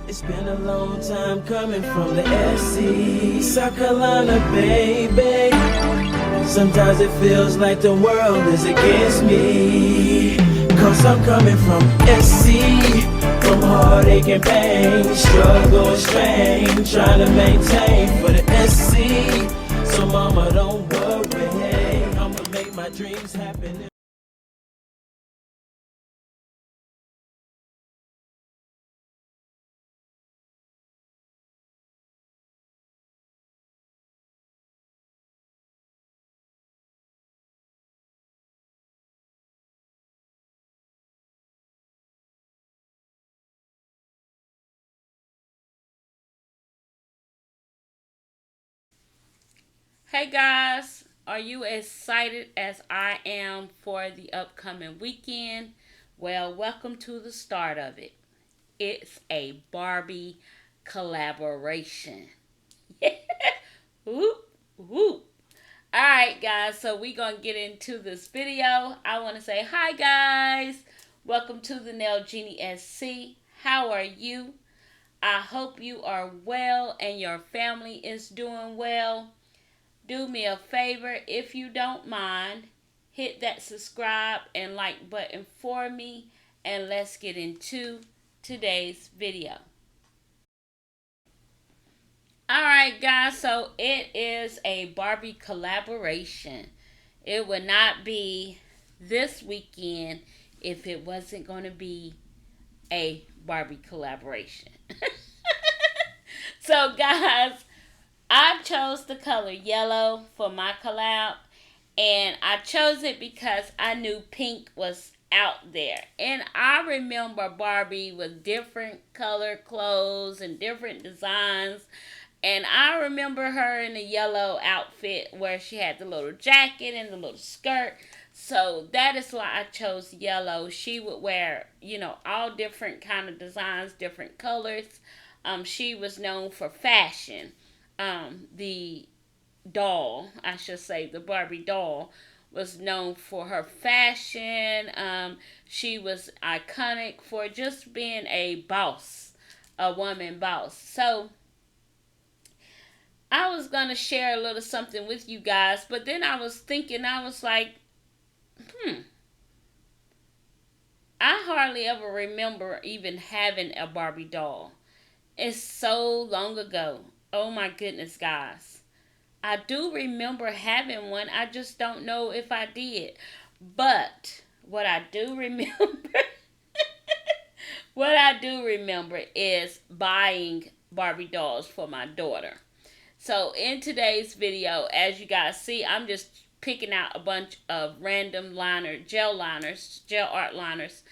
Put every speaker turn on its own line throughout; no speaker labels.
It's been a long time coming from the SC, South Carolina, baby. Sometimes it feels like the world is against me, 'cause I'm coming from SC, from heartache and pain, struggle and strain, trying to maintain for the SC. So mama, don't worry, I'ma make my dreams happen.
Hey guys, are you excited as I am for the upcoming weekend? Well, welcome to the start of it. It's a Barbie collaboration. Whoop, whoop. Alright guys, so we're going to get into this video. I want to say hi guys. Welcome to the TheNailJeanieSC. How are you? I hope you are well and your family is doing well. Do me a favor, if you don't mind, hit that subscribe and like button for me, and let's get into today's video. Alright guys, so it is a Barbie collaboration. It would not be this weekend if it wasn't going to be a Barbie collaboration. So guys, I chose the color yellow for my collab, and I chose it because I knew pink was out there. And I remember Barbie with different color clothes and different designs. And I remember her in a yellow outfit where she had the little jacket and the little skirt. So that is why I chose yellow. She would wear, all different kind of designs, different colors. She was known for fashion. The doll, I should say, the Barbie doll, was known for her fashion. She was iconic for just being a boss, a woman boss. So I was going to share a little something with you guys, but then I was thinking, I was like, I hardly ever remember even having a Barbie doll. It's so long ago. Oh my goodness, guys. I do remember having one. I just don't know if I did. But what I do remember what I do remember is buying Barbie dolls for my daughter. So in today's video, as you guys see, I'm just picking out a bunch of random gel art liners,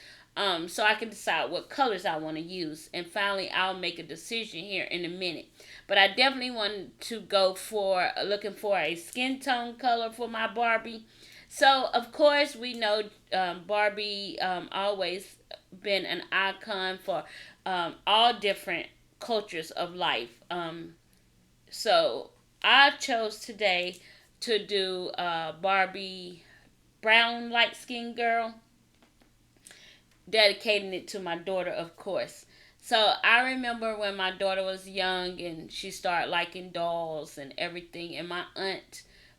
so I can decide what colors I want to use. And finally, I'll make a decision here in a minute. But I definitely want to go for looking for a skin tone color for my Barbie. So of course we know Barbie always been an icon for all different cultures of life. So I chose today to do Barbie brown light skinned girl, dedicating it to my daughter, of course. So I remember when my daughter was young and she started liking dolls and everything, and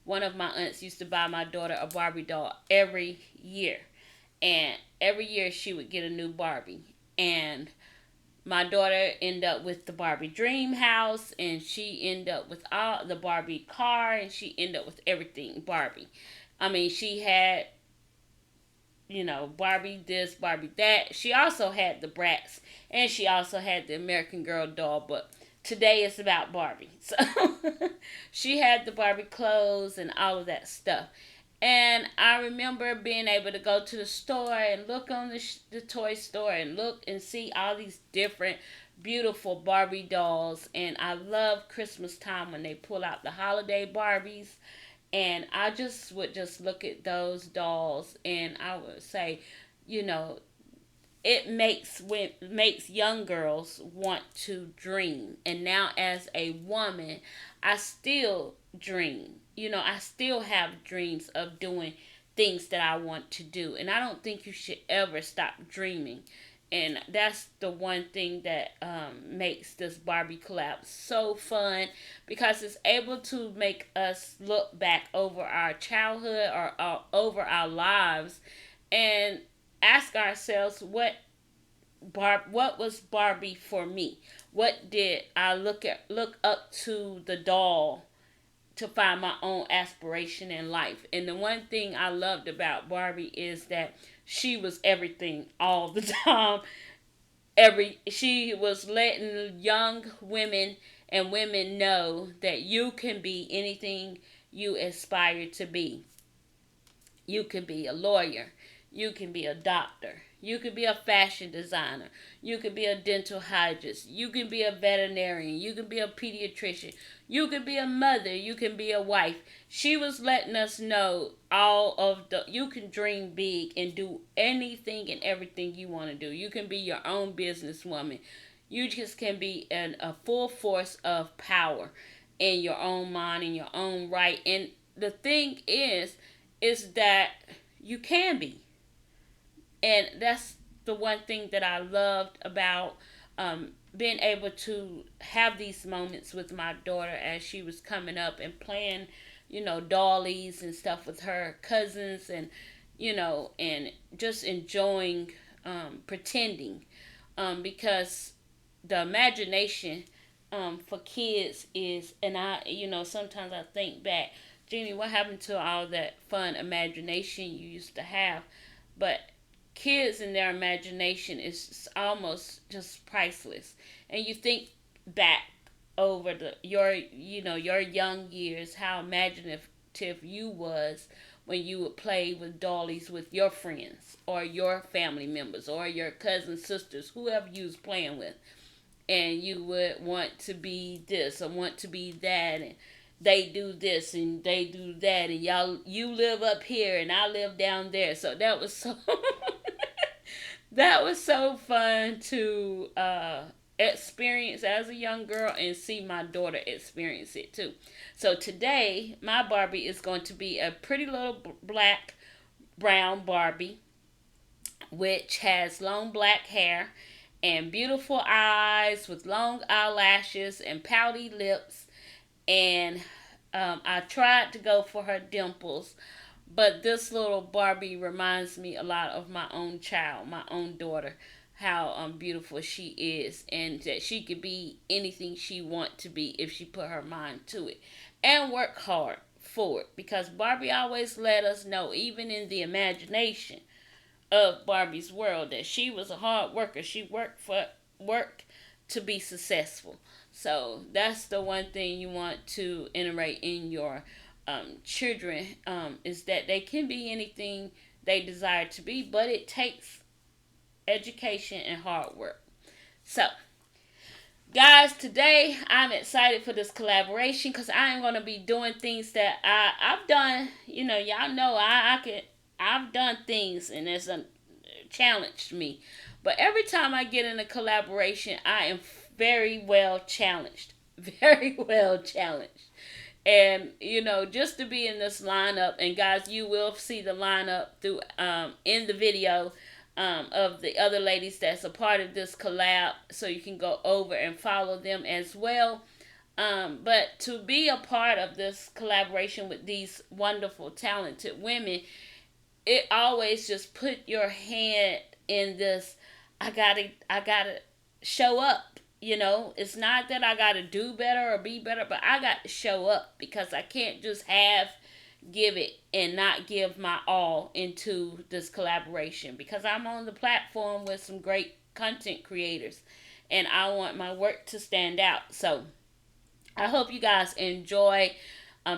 one of my aunts used to buy my daughter a Barbie doll every year. And every year she would get a new Barbie. And my daughter ended up with the Barbie dream house, and she ended up with all the Barbie car, and she ended up with everything Barbie. I mean, she had, Barbie this, Barbie that. She also had the Bratz, and she also had the American Girl doll, but today it's about Barbie. So she had the Barbie clothes and all of that stuff. And I remember being able to go to the store and look on the toy store and look and see all these different beautiful Barbie dolls. And I love Christmas time when they pull out the holiday Barbies. And I just would just look at those dolls and I would say, you know, it makes young girls want to dream. And now as a woman, I still dream. I still have dreams of doing things that I want to do, and I don't think you should ever stop dreaming. And that's the one thing that makes this Barbie collab so fun, because it's able to make us look back over our childhood, or over our lives, and ask ourselves, what was Barbie for me? What did I look up to the doll to find my own aspiration in life? And the one thing I loved about Barbie is that she was everything all the time. She was letting young women and women know that you can be anything you aspire to be. You can be a lawyer. You can be a doctor. You can be a fashion designer. You can be a dental hygienist. You can be a veterinarian. You can be a pediatrician. You can be a mother. You can be a wife. She was letting us know you can dream big and do anything and everything you want to do. You can be your own businesswoman. You just can be a full force of power in your own mind, in your own right. And the thing is that you can be. And that's the one thing that I loved about being able to have these moments with my daughter as she was coming up and playing, dollies and stuff with her cousins, and, and just enjoying pretending. Because the imagination for kids is, and sometimes I think back, Jeannie, what happened to all that fun imagination you used to have? But kids and their imagination is almost just priceless. And you think back over your young years, how imaginative you was when you would play with dollies with your friends or your family members or your cousins, sisters, whoever you was playing with. And you would want to be this or want to be that, and they do this and they do that, and you live up here and I live down there. So that was so that was so fun to experience as a young girl, and see my daughter experience it too. So today my Barbie is going to be a pretty little black brown Barbie, which has long black hair and beautiful eyes with long eyelashes and pouty lips. And I tried to go for her dimples, but this little Barbie reminds me a lot of my own child, my own daughter, how beautiful she is, and that she could be anything she want to be if she put her mind to it and work hard for it. Because Barbie always let us know, even in the imagination of Barbie's world, that she was a hard worker. She worked to be successful. So that's the one thing you want to iterate in your children, is that they can be anything they desire to be, but it takes education and hard work. So, guys, today I'm excited for this collaboration, because I am going to be doing things that I've done. Y'all know I've done things, and it's challenged me. But every time I get in a collaboration, I am very well challenged. Very well challenged. And, just to be in this lineup, and guys, you will see the lineup through in the video of the other ladies that's a part of this collab, so you can go over and follow them as well. But to be a part of this collaboration with these wonderful, talented women, it always just put your hand in this, I gotta show up. It's not that I gotta do better or be better, but I got to show up, because I can't just give it and not give my all into this collaboration, because I'm on the platform with some great content creators and I want my work to stand out. So I hope you guys enjoy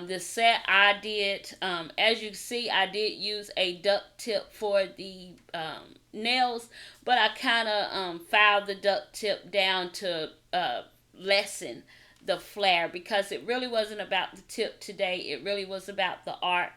this set I did. As you see, I did use a duct tip for the nails, but I kind of filed the duct tip down to lessen the flare, because it really wasn't about the tip today. It really was about the art.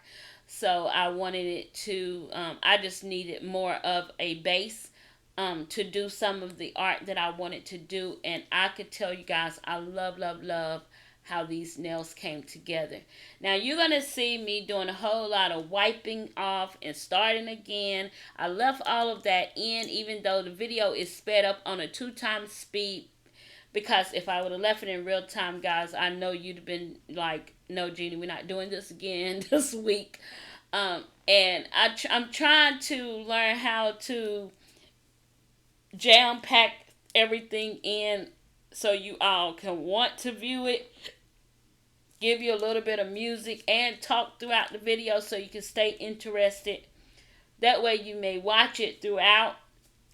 So I wanted it to, I just needed more of a base to do some of the art that I wanted to do. And I could tell you guys, I love, love, love how these nails came together. Now you're going to see me doing a whole lot of wiping off and starting again. I left all of that in, even though the video is sped up on a 2x speed, because if I would have left it in real time, guys, I know you'd have been like, no, Jeannie, we're not doing this again this week. And I'm trying to learn how to jam pack everything in so you all can want to view it, give you a little bit of music, and talk throughout the video so you can stay interested. That way you may watch it throughout.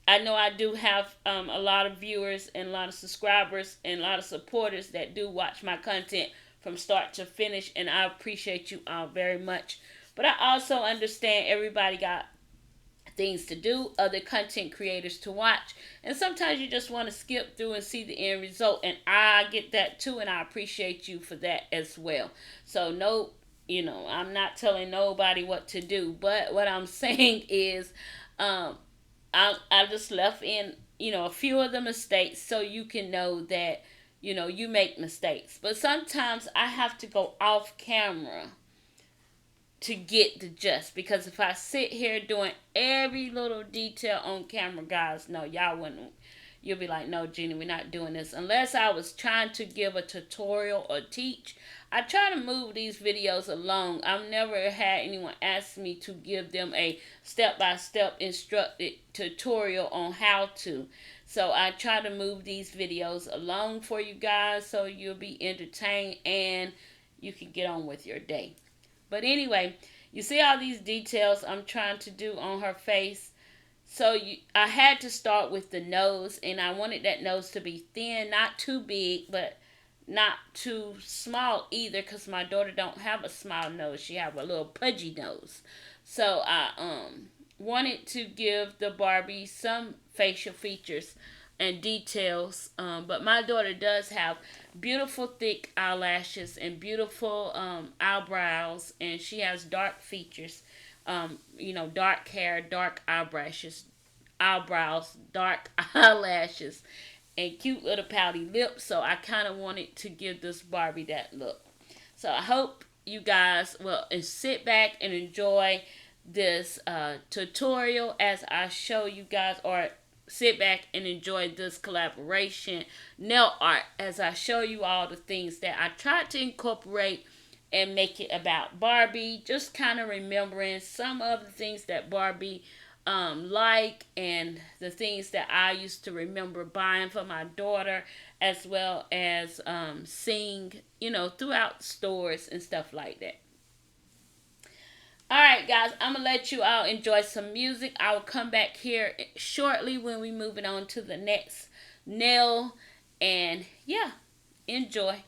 I know I do have a lot of viewers and a lot of subscribers and a lot of supporters that do watch my content from start to finish, and I appreciate you all very much. But I also understand everybody got things to do, other content creators to watch, and sometimes you just want to skip through and see the end result, and I get that too, and I appreciate you for that as well. So no, I'm not telling nobody what to do, but what I'm saying is I just left in a few of the mistakes so you can know that you make mistakes. But sometimes I have to go off camera to get the gist, because if I sit here doing every little detail on camera, guys, no, you'll be like, no, Jeannie, we're not doing this. Unless I was trying to give a tutorial or teach, I try to move these videos along. I've never had anyone ask me to give them a step-by-step instructed tutorial on how to. So I try to move these videos along for you guys so you'll be entertained and you can get on with your day. But anyway, you see all these details I'm trying to do on her face. So I had to start with the nose, and I wanted that nose to be thin, not too big, but not too small either, because my daughter don't have a small nose. She have a little pudgy nose. So I wanted to give the Barbie some facial features and details, but my daughter does have beautiful thick eyelashes and beautiful eyebrows, and she has dark features, dark hair, dark eyebrows, dark eyelashes, and cute little pouty lips. So I kind of wanted to give this Barbie that look. So I hope you guys will sit back and enjoy this tutorial as I show you guys, or sit back and enjoy this collaboration nail art as I show you all the things that I tried to incorporate and make it about Barbie. Just kind of remembering some of the things that Barbie like, and the things that I used to remember buying for my daughter, as well as seeing, throughout stores and stuff like that. Alright, guys, I'm going to let you all enjoy some music. I will come back here shortly when we move it on to the next nail. And yeah, enjoy.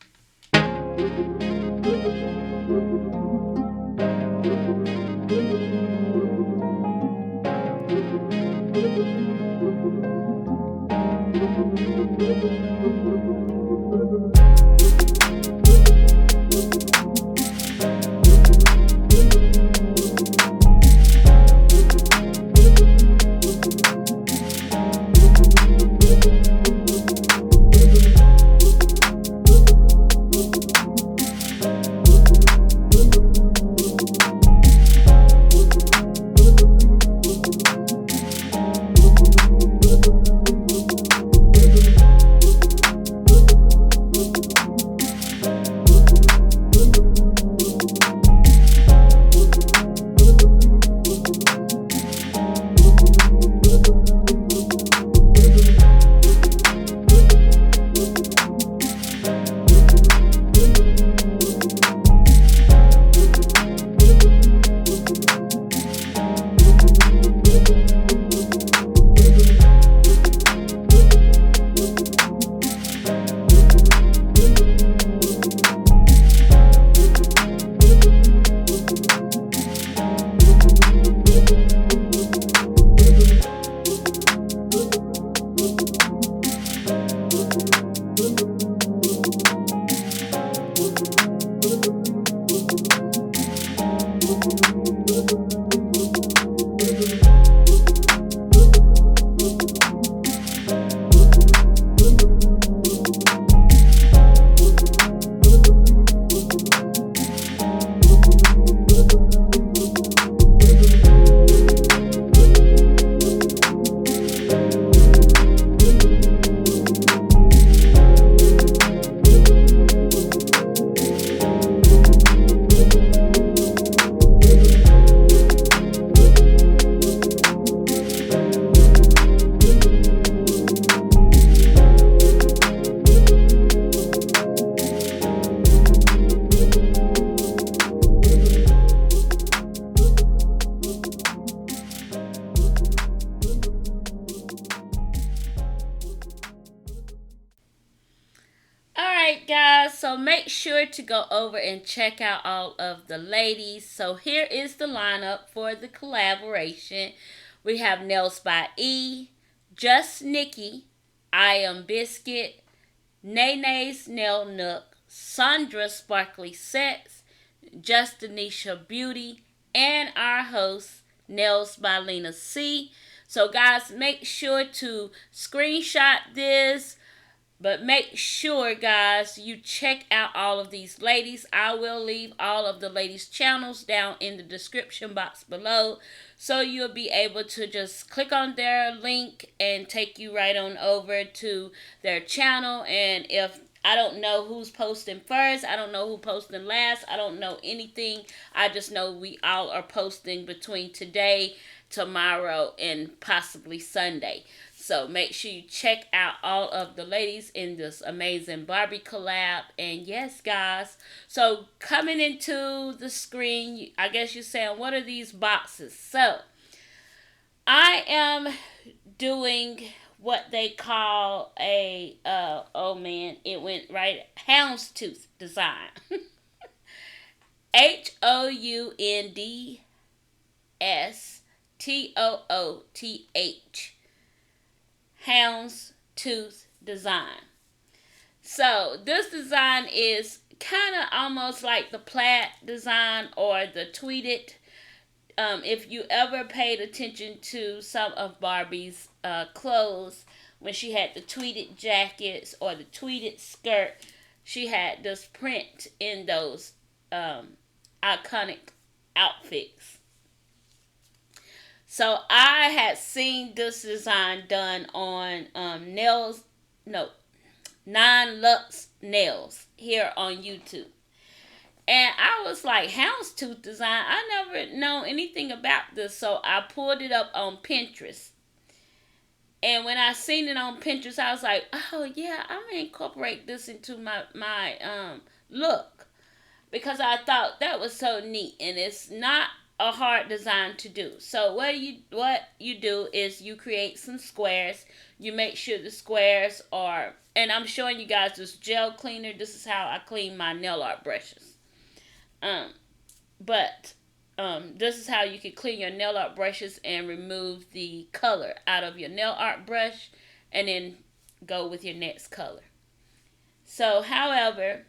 Alright guys, so make sure to go over and check out all of the ladies. So here is the lineup for the collaboration. We have Nails by E, Just Nikki, I Am Biscuit, Nene's Nail Nook, Sandra Sparkly Sets, Justanisha Beauty, and our host, Nails by Lena C. So guys, make sure to screenshot this. But make sure, guys, you check out all of these ladies. I will leave all of the ladies' channels down in the description box below. So you'll be able to just click on their link and take you right on over to their channel. And if I don't know who's posting first, I don't know who posting last, I don't know anything. I just know we all are posting between today, tomorrow, and possibly Sunday. So make sure you check out all of the ladies in this amazing Barbie collab. And yes, guys, so coming into the screen, I guess you're saying, what are these boxes? So I am doing what they call a, oh man, it went right, houndstooth design. HOUNDSTOOTH. Houndstooth design. So this design is kind of almost like the plaid design or the tweeted. If you ever paid attention to some of Barbie's clothes, when she had the tweeted jackets or the tweeted skirt, she had this print in those iconic outfits. So I had seen this design done on Nine Lux Nails here on YouTube. And I was like, houndstooth design? I never know anything about this. So I pulled it up on Pinterest. And when I seen it on Pinterest, I was like, oh yeah, I'm going to incorporate this into my look. Because I thought that was so neat. And it's not a hard design to do. So what you do is you create some squares. You make sure the squares are, and I'm showing you guys this gel cleaner. This is how I clean my nail art brushes. This is how you can clean your nail art brushes and remove the color out of your nail art brush and then go with your next color. So, however,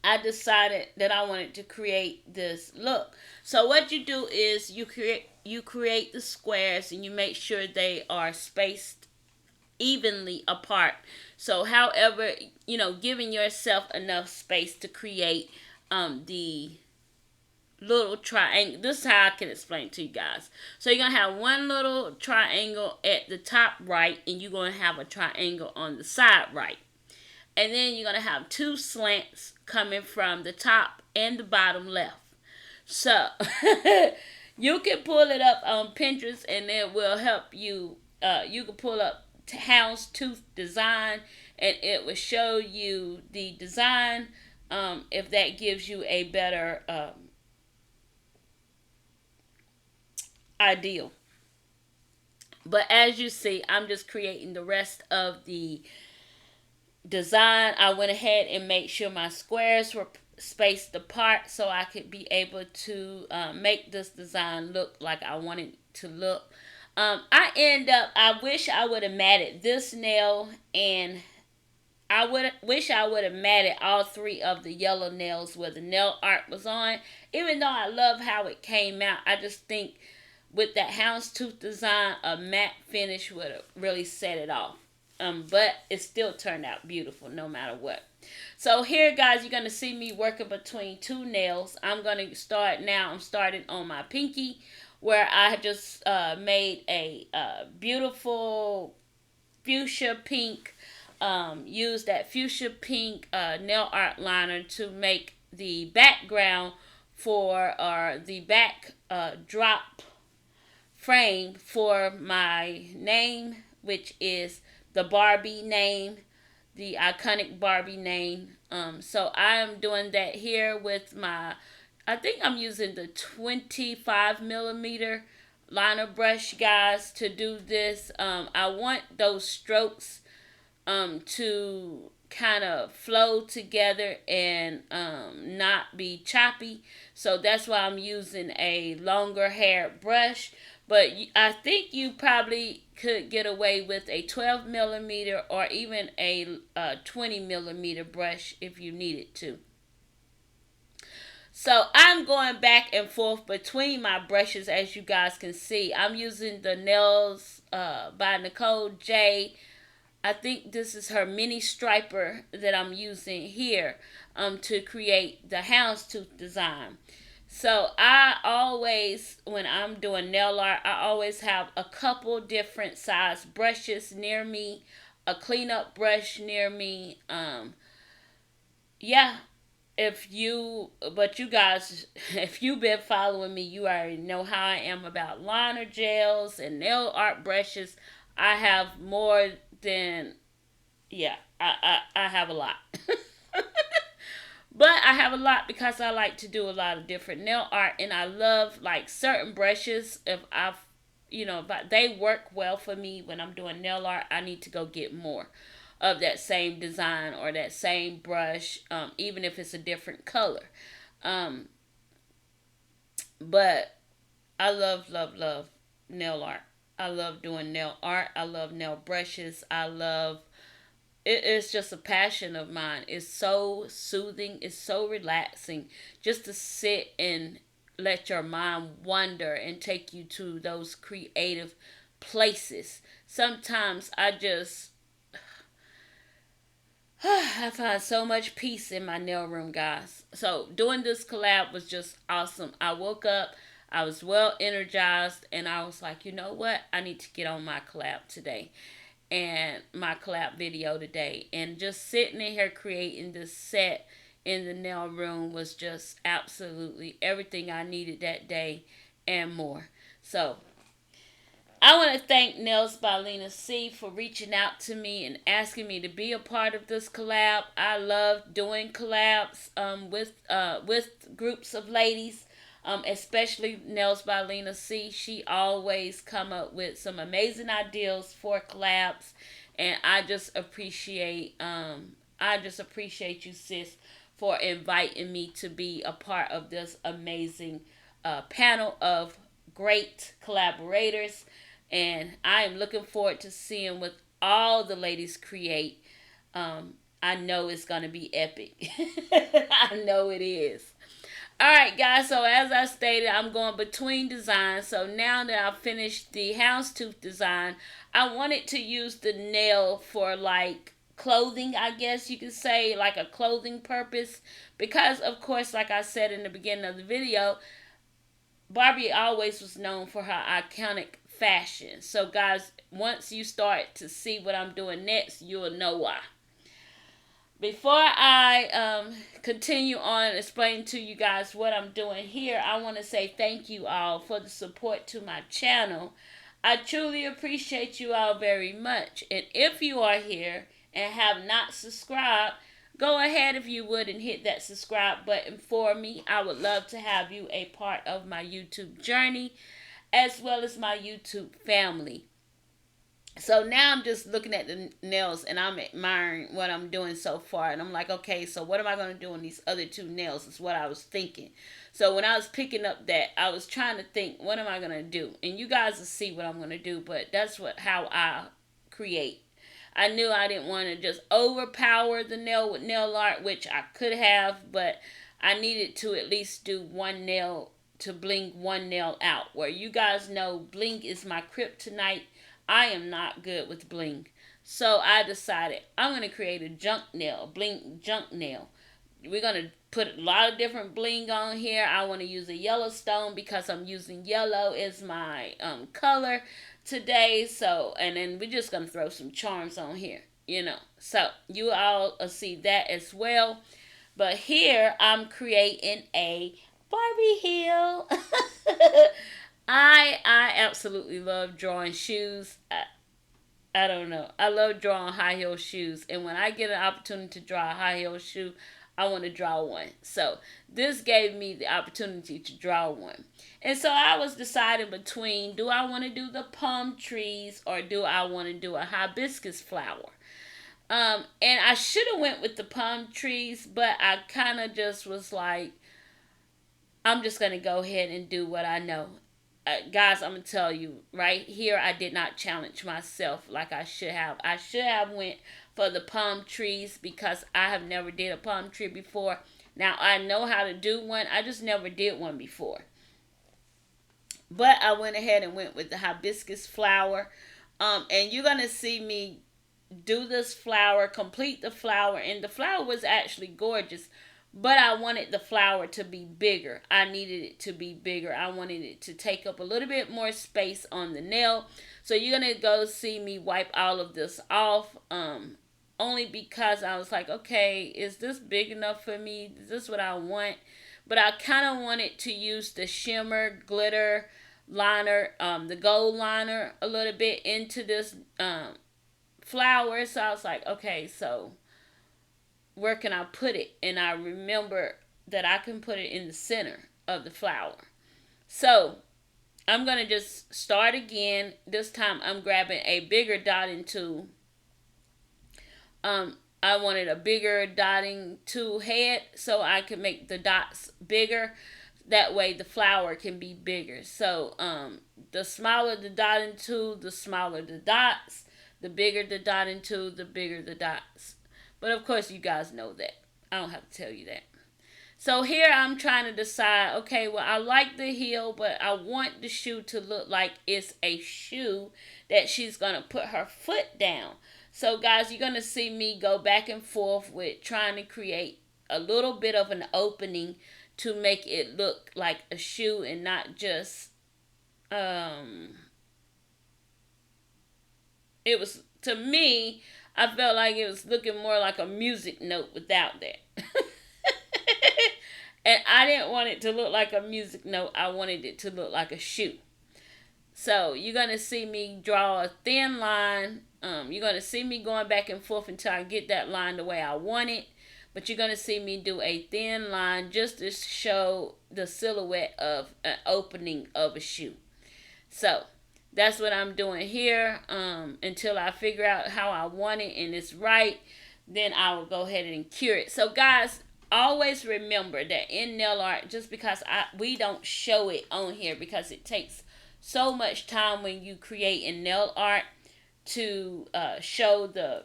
I decided that I wanted to create this look. So what you do is you create the squares and you make sure they are spaced evenly apart. So however, giving yourself enough space to create the little triangle. This is how I can explain it to you guys. So you're going to have one little triangle at the top right, and you're going to have a triangle on the side right. And then you're going to have two slants coming from the top and the bottom left. So, you can pull it up on Pinterest and it will help you. You can pull up houndstooth design and it will show you the design. If that gives you a better ideal. But as you see, I'm just creating the rest of the design. I went ahead and made sure my squares were spaced apart so I could be able to make this design look like I wanted it to look. I wish I would have matted this nail, and I wish I would have matted all three of the yellow nails where the nail art was on. Even though I love how it came out, I just think with that houndstooth design, a matte finish would have really set it off. But it still turned out beautiful no matter what. So here, guys, you're going to see me working between two nails. I'm going to start now. I'm starting on my pinky, where I just made a beautiful fuchsia pink. Used that fuchsia pink nail art liner to make the background for the back drop frame for my name, which is the Barbie name, the iconic Barbie name. So I am doing that here with my, I think I'm using the 25 millimeter liner brush, guys, to do this. I want those strokes to kind of flow together and not be choppy. So that's why I'm using a longer hair brush. But I think you probably could get away with a 12 millimeter or even a 20 millimeter brush if you needed to. So I'm going back and forth between my brushes, as you guys can see. I'm using the Nails by Nicole J. I think this is her mini striper that I'm using here to create the houndstooth design. So I always, when I'm doing nail art, I always have a couple different size brushes near me, a cleanup brush near me. Yeah, but you guys, if you've been following me, you already know how I am about liner gels and nail art brushes. I have more than, yeah, I have a lot. But I have a lot because I like to do a lot of different nail art, and I love like certain brushes. If I've, but they work well for me when I'm doing nail art, I need to go get more of that same design or that same brush, even if it's a different color. Um, but I love nail art. I love doing nail art. I love nail brushes. I love it's just a passion of mine. It's so soothing. It's so relaxing just to sit and let your mind wander and take you to those creative places. Sometimes I find so much peace in my nail room, guys. So doing this collab was just awesome. I woke up, I was well energized, and I was like, you know what? I need to get on my collab today and my collab video today. And just sitting in here creating this set in the nail room was just absolutely everything I needed that day and more. So I want to thank Nails by Lena C for reaching out to me and asking me to be a part of this collab. I love doing collabs with groups of ladies, especially Nails by Lena C. She always come up with some amazing ideas for collabs, and I just appreciate you, sis, for inviting me to be a part of this amazing panel of great collaborators. And I am looking forward to seeing what all the ladies create. I know it's going to be epic. I know it is. Alright, guys, so as I stated, I'm going between designs. So now that I've finished the houndstooth design, I wanted to use the nail for like clothing, I guess you could say, like a clothing purpose. Because, of course, like I said in the beginning of the video, Barbie always was known for her iconic fashion. So, guys, once you start to see what I'm doing next, you'll know why. Before I continue on explaining to you guys what I'm doing here, I want to say thank you all for the support to my channel. I truly appreciate you all very much. And if you are here and have not subscribed, go ahead if you would and hit that subscribe button for me. I would love to have you a part of my YouTube journey as well as my YouTube family. So now I'm just looking at the nails and I'm admiring what I'm doing so far. And I'm like, okay, so what am I going to do on these other two nails is what I was thinking. So when I was picking up that, I was trying to think, what am I going to do? And you guys will see what I'm going to do, but that's how I create. I knew I didn't want to just overpower the nail with nail art, which I could have, but I needed to at least do one nail to bling one nail out. Where you guys know bling is my kryptonite. I am not good with bling. So I decided I'm going to create a junk nail, bling junk nail. We're going to put a lot of different bling on here. I want to use a yellow stone because I'm using yellow as my color today. So, and then we're just going to throw some charms on here, So you all will see that as well. But here I'm creating a Barbie heel. I absolutely love drawing shoes. I don't know. I love drawing high heel shoes. And when I get an opportunity to draw a high heel shoe, I want to draw one. So this gave me the opportunity to draw one. And so I was deciding between, do I want to do the palm trees or do I want to do a hibiscus flower? And I should have went with the palm trees, but I kind of just was like, I'm just gonna go ahead and do what I know. Guys, I'm gonna tell you right here, I did not challenge myself like I should have. I should have went for the palm trees because I have never did a palm tree before. Now I know how to do one. I just never did one before. But I went ahead and went with the hibiscus flower. And you're gonna see me do this flower, complete the flower, and the flower was actually gorgeous. But I wanted the flower to be bigger. I needed it to be bigger. I wanted it to take up a little bit more space on the nail. So you're gonna go see me wipe all of this off. Only because I was like, okay, is this big enough for me? Is this what I want? But I kind of wanted to use the shimmer glitter liner, the gold liner a little bit into this flower. So I was like, okay, so where can I put it? And I remember that I can put it in the center of the flower. So I'm going to just start again. This time I'm grabbing a bigger dotting tool. I wanted a bigger dotting tool head so I can make the dots bigger. That way the flower can be bigger. So the smaller the dotting tool, the smaller the dots. The bigger the dotting tool, the bigger the dots. But of course you guys know that. I don't have to tell you that. So here I'm trying to decide, okay, well I like the heel, but I want the shoe to look like it's a shoe that she's going to put her foot down. So guys, you're going to see me go back and forth with trying to create a little bit of an opening to make it look like a shoe and not just, it was, to me, I felt like it was looking more like a music note without that. And I didn't want it to look like a music note. I wanted it to look like a shoe. So you're going to see me draw a thin line. You're going to see me going back and forth until I get that line the way I want it. But you're going to see me do a thin line just to show the silhouette of an opening of a shoe. So that's what I'm doing here until I figure out how I want it and it's right. Then I will go ahead and cure it. So guys, always remember that in nail art, just because we don't show it on here because it takes so much time when you create in nail art to show the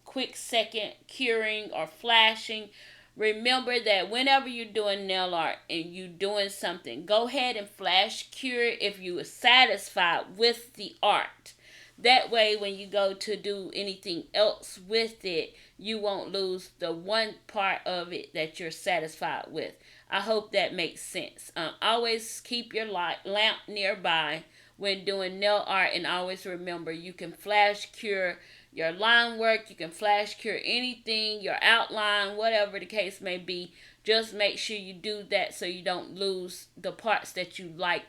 quick second curing or flashing. Remember that whenever you're doing nail art and you're doing something, go ahead and flash cure if you are satisfied with the art. That way, when you go to do anything else with it, you won't lose the one part of it that you're satisfied with. I hope that makes sense. Always keep your lamp nearby when doing nail art, and always remember you can flash cure your line work, you can flash cure anything, your outline, whatever the case may be. Just make sure you do that so you don't lose the parts that you like,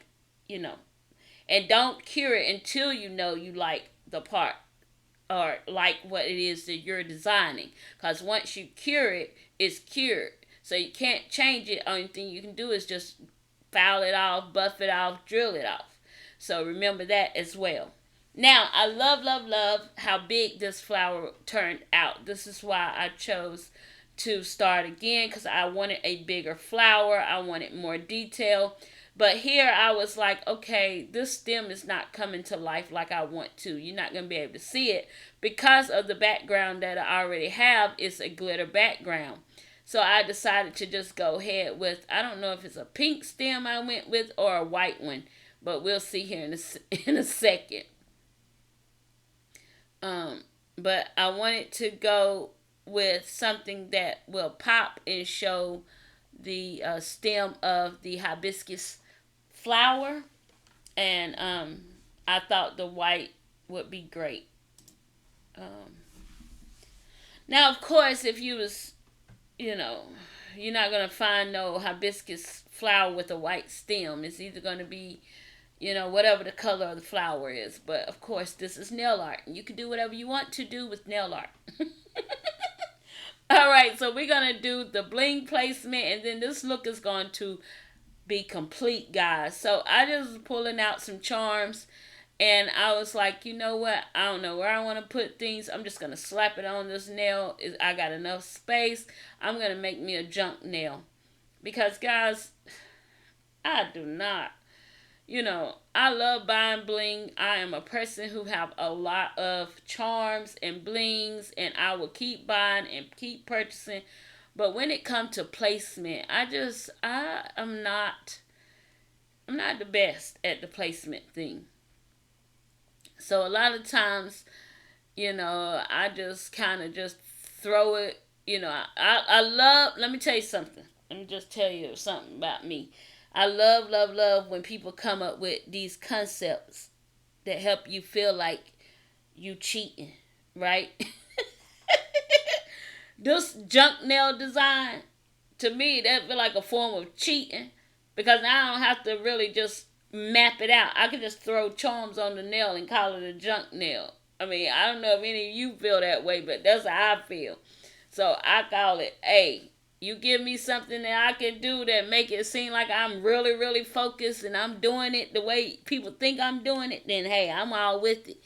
And don't cure it until you know you like the part or like what it is that you're designing. Because once you cure it, it's cured. So you can't change it. Only thing you can do is just file it off, buff it off, drill it off. So remember that as well. Now, I love how big this flower turned out. This is why I chose to start again, because I wanted a bigger flower. I wanted more detail. But here I was like, okay, this stem is not coming to life like I want to. You're not going to be able to see it because of the background that I already have. It's a glitter background. So I decided to just go ahead with, I don't know if it's a pink stem I went with or a white one. But we'll see here in a second. But I wanted to go with something that will pop and show the stem of the hibiscus flower. And I thought the white would be great. Now, of course, if you was, you're not going to find no hibiscus flower with a white stem. It's either going to be whatever the color of the flower is. But, of course, this is nail art. And you can do whatever you want to do with nail art. Alright, so we're going to do the bling placement. And then this look is going to be complete, guys. So, I just pulling out some charms. And I was like, you know what? I don't know where I want to put things. I'm just going to slap it on this nail. I got enough space. I'm going to make me a junk nail. Because, guys, I do not. I love buying bling. I am a person who have a lot of charms and blings. And I will keep buying and keep purchasing. But when it comes to placement, I'm not the best at the placement thing. So a lot of times, I just kind of just throw it. I love, let me tell you something. Let me just tell you something about me. I love, love, love when people come up with these concepts that help you feel like you cheating, right? This junk nail design, to me, that feel like a form of cheating because I don't have to really just map it out. I can just throw charms on the nail and call it a junk nail. I mean, I don't know if any of you feel that way, but that's how I feel. So I call it, hey, you give me something that I can do that make it seem like I'm really, really focused and I'm doing it the way people think I'm doing it, then hey, I'm all with it.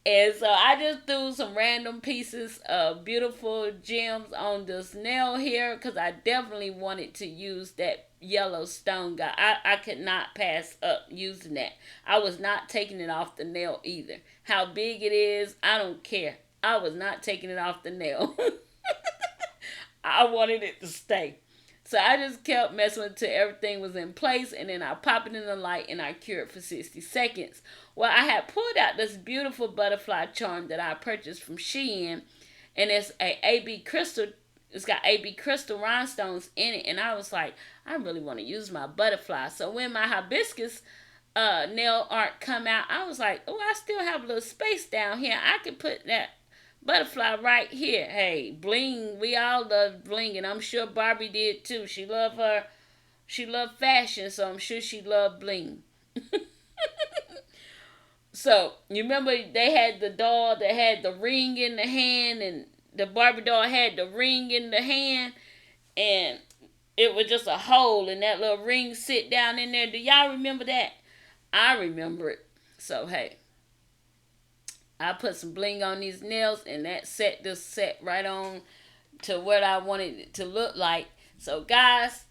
And so I just threw some random pieces of beautiful gems on this nail here because I definitely wanted to use that yellow stone guy. I could not pass up using that. I was not taking it off the nail either. How big it is, I don't care. I was not taking it off the nail. I wanted it to stay. So I just kept messing until everything was in place, and then I pop it in the light and I cure it for 60 seconds. Well, I had pulled out this beautiful butterfly charm that I purchased from Shein, and it's a AB crystal. It's got AB crystal rhinestones in it, and I was like, I really want to use my butterfly. So when my hibiscus nail art come out, I was like, oh, I still have a little space down here. I could put that butterfly right here. Hey, bling. We all love bling, and I'm sure Barbie did too. She loved fashion, so I'm sure she loved bling. So you remember they had the doll that had the ring in the hand, and the Barbie doll had the ring in the hand, and it was just a hole, and that little ring sit down in there. Do y'all remember that? I remember it. So hey, I put some bling on these nails, and that set right on to what I wanted it to look like. So guys,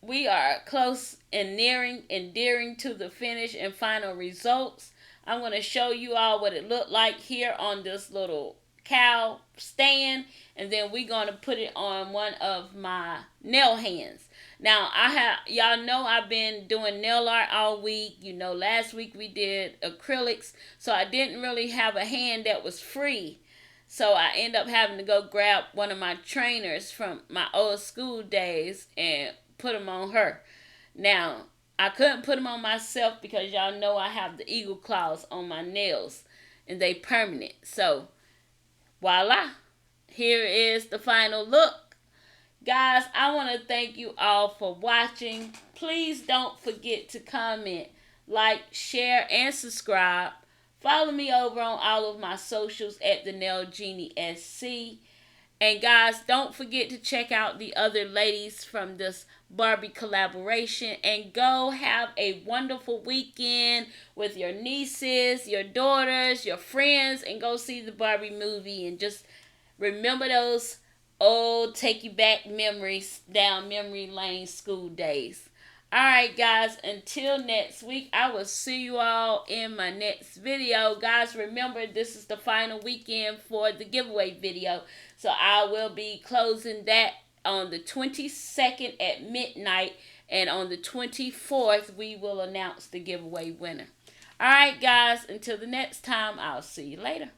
we are close and endearing to the finish and final results. I'm going to show you all what it looked like here on this little cow stand, and then we're going to put it on one of my nail hands. Now, y'all know I've been doing nail art all week. Last week we did acrylics, so I didn't really have a hand that was free. So I end up having to go grab one of my trainers from my old school days and put them on her. Now, I couldn't put them on myself because y'all know I have the eagle claws on my nails, and they permanent. So, voila. Here is the final look. Guys, I want to thank you all for watching. Please don't forget to comment, like, share, and subscribe. Follow me over on all of my socials at TheNailJeanieSC. And guys, don't forget to check out the other ladies from this Barbie collaboration. And go have a wonderful weekend with your nieces, your daughters, your friends. And go see the Barbie movie. And just remember those old take you back memories down memory lane school days. Alright guys, until next week, I will see you all in my next video. Guys, remember this is the final weekend for the giveaway video. So I will be closing that on the 22nd at midnight. And on the 24th, we will announce the giveaway winner. Alright guys, until the next time, I'll see you later.